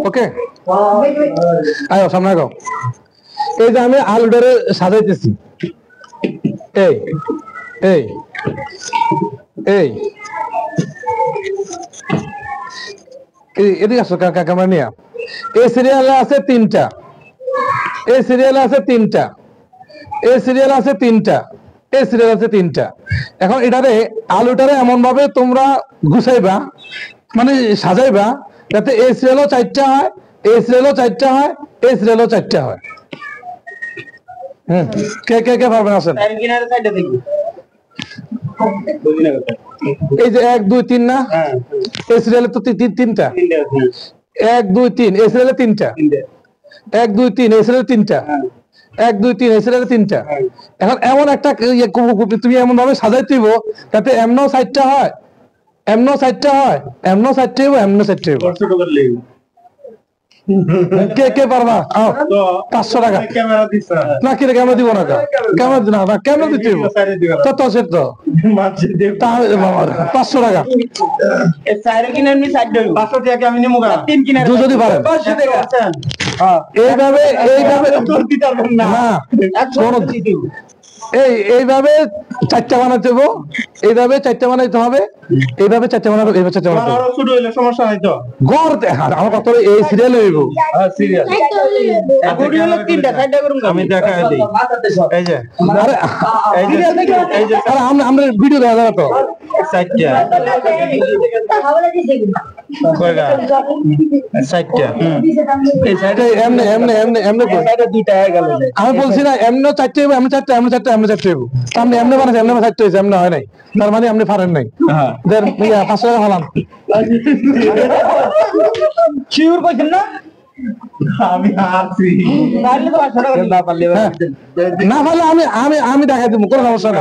ওকে আয়ো সামনে আগো। এই যে আমি আলুটারে সাজাইতেছি, এই এই এই এদিকে আসো ক্যামেরা নিয়ে। এই সিরিয়ালে আছে তিনটা, এই সিরিয়ালে আছে তিনটা, এই সিরিয়াল আছে তিনটা, এই সিরিয়াল আছে তিনটা। এখন এটারে আলুটারে এমন ভাবে তোমরা গুছাইবা, মানে সাজাইবা, যাতে এই সিরিয়ালও চারটা হয়, এই সিরিয়ালও চারটা হয়, এই সিরিয়ালও চারটা হয়। কে কে কে পারবেন আসেন। এই যে 1 2 3 না, এই সিরিয়ালে তো তিনটা, 1 2 3 এই সিরিয়ালে তিনটা, 1 2 3 এই সিরিয়ালে তিনটা, 1 2 3 এই সিরিয়ালে তিনটা। এখন এমন একটা তুমি এমন ভাবে সাজাইতে হইব যাতে এমনও সাইডটা হয়, এমনও সাইডটা হয়, এমনও সাইডটা হইব, এমনও সাইডটা হইব। কে কে পারবা? 500 টাকা না, কি ক্যামেরা দিব না, ক্যামেরা না না ক্যামেরা দিতে হইব তো তো সে তো 500 টাকা যদি পারেন এইভাবে এইভাবে না, এইভাবে চারটা বানাতে হবে, এইভাবে চারটা বানাইতে হবে, এইভাবে চারটা বানাতে হবে, এইভাবে চারটা বানাতে হবে। ছোট হইলে সমস্যা নাই তো, গড় আমার কথা হলো এই সিরিয়াল হইব। সিরিয়াল আমি দেখাই দিই। এই যে আরে এই যে আরে আমরা ভিডিও দেখা যাবে তো চারটা কয়টা চারটা এই সাইডে এমনে এমনে এমনে এমনে সাইডে দুইটা হয়ে গেল। আমি বলছি না এমনে চারটা হইব, এমনে চারটা, এমনে চারটা, এমনে চারটা হইব। আপনি এমনে বানাইছেন, এমনে চারটা হইছে, এমনে হয় নাই, তার মানে আপনি পারেন নাই। দেন 500 টাকা হলাম। শিওর কইছেন না? আমি হারছি, পারলে তো 500 টাকা না, পারলে না পারলে আমি আমি আমি দেখাই দেব, কোনো সমস্যা না।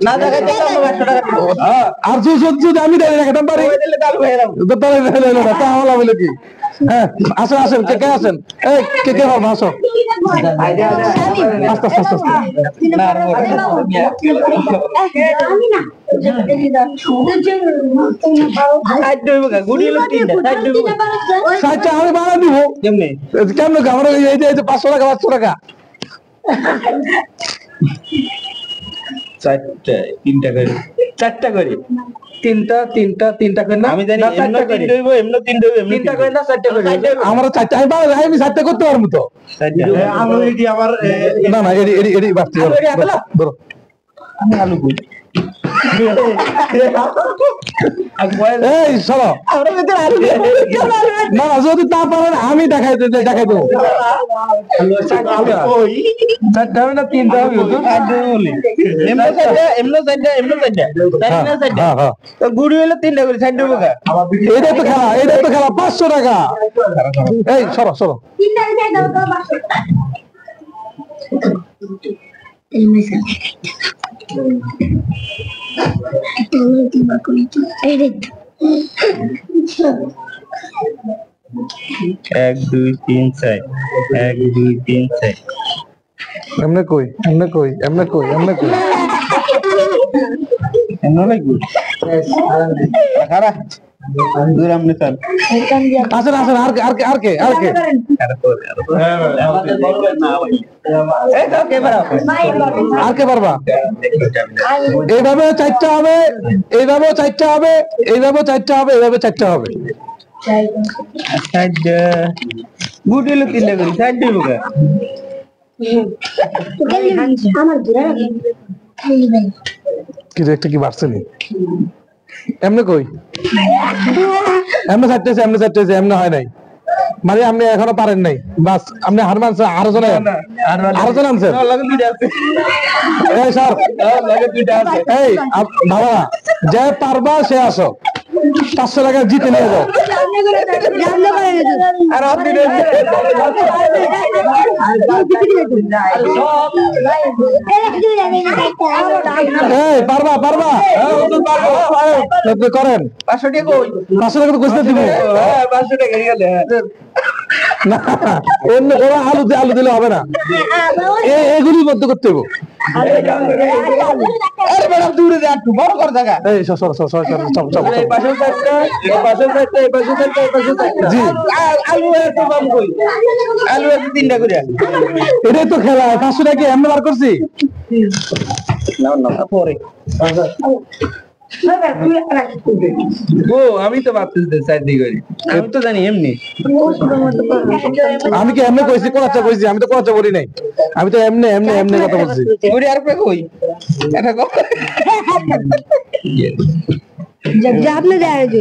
না দেখাই দিলে 500 টাকা দিব। আর যদি আমি দেখাইতাম পারি তাহলে না তাহলে বলে কি। হ্যাঁ আসেন আসেন, কে কে আসেন, এই কে কে হবে আসো। আস্তে আস্তে আস্তে আমি বাড়া দিব কেমন আমার এই যে 500 টাকা 500 টাকা চারটা তিনটা করে, চারটা করে তিনটা তিনটা তিনটা করে না, আমি জানি এমনি তিনটা হইব, এমনি তিনটা হইব, তিনটা করে না চারটা করে। আমরা চারটা আমি চারটা করতে পারবো তো। আমি এডি আবার না না এডি এডি এডি বাড়তে ধরো আমি আলু কই এই চলো না যদি তা পারেন আমি দেখাই দেখাই দেবো। চারটা হবে না তিনটা হবে, গুড়ি হইলে তিনটা করে সাইড দেবো। এটাই তো খেলা, এটাই তো খেলা। 500 টাকা। এই সরো সরো এক দুই তিন চার, 1 2 3 4 এমনে কই এমনে কই এমনে কই এমনে কই এমনে লাগবে খারাপ দূর আমনে স্যার আসেন আসেন। আর কে আর কে আর কে আর কে আর কে পারবা? এইভাবে চারটা হবে, এইভাবে চারটা হবে, এইভাবে চারটা হবে, এইভাবে চারটা হবে। গুড হলো তিনটা করি সাইড দিব কা কি একটা কি বাড়ছে নি এমনে কই এমনে চারটেছে, এমনে চারটেছে, এমনে হয় নাই, মানে আপনি এখনো পারেন নাই। বাস আপনি হার মানছেন, আরো জন আনছেন। এই স্যার এই বাবা যে পারবা সে আসো, 500 টাকা জিতে নিয়ে যাও। পারবা পারবা করেন। 500 টাকা তো খুঁজতে দিব না, অন্য কোনো আলু দিলে হবে না, এগুলির মধ্যে করতে হবে। আরে ম্যাডাম দূরে যা একটু বড় কর জায়গা এই সর সর সর সর সর চপ চপ এই পাশে চারটা এই পাশে চারটা এই পাশে চারটা এই পাশে চারটা জি। আলু এত দাম কই আলু এত তিনটা করে এটাই তো খেলা 500 টাকা কি এমনি বার করছি নাও নাও পরে ও আমি তো ভাবতেছি সাইড দিকে আমি তো জানি এমনি আমি কি এমনি কইছি কোয়াচ্চা কইছি আমি তো কোয়াচ্চা বলি নাই আমি তো এমনি এমনি এমনি কথা বলছি ওরে আর পে কই এটা কো আপনি দেয় যে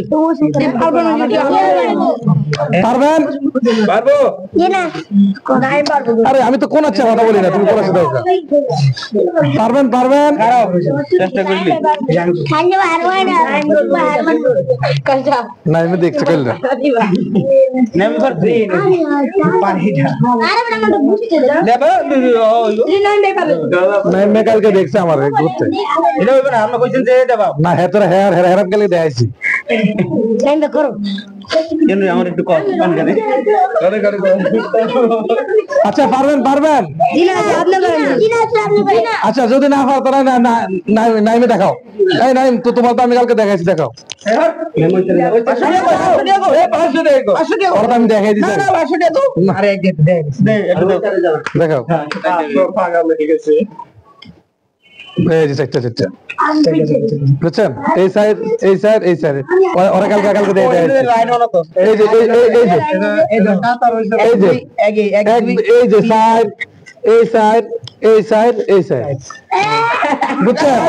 পারবেন পারবো আরে আমি তো কোনাচ্চা কথা বলি না তুমি কোনাচ্চা দাও পারবেন পারবেন খারাপ চেষ্টা করলি না আমি দেখছি কইলা নেমে পারছি পানিটা দেবা না এমনি কালকে দেখছে আমার ঘুরতে এটা হইবে না আমরা কইছেন যে দেবা না হেতরা হেয়ার হেরাম গেলে দেখাইছি কেন আমার একটু কম পান গেলে করে আচ্ছা পারবেন পারবেন আচ্ছা যদি না পারো তাহলে নাইমে দেখাও এই নাইম তো তোমার তো আমি কালকে দেখাইছি দেখাও ওরা তো আমি দেখাই দিচ্ছি দেখাও এই যে চারটা চারটা বুঝছেন এই সাইড এই সাইড এই সাইড ওরা কালকে কালকে দেখাই এই যে এই যে এই যে সাইড এই সাইড এই সাইড এই সাইড বুঝছেন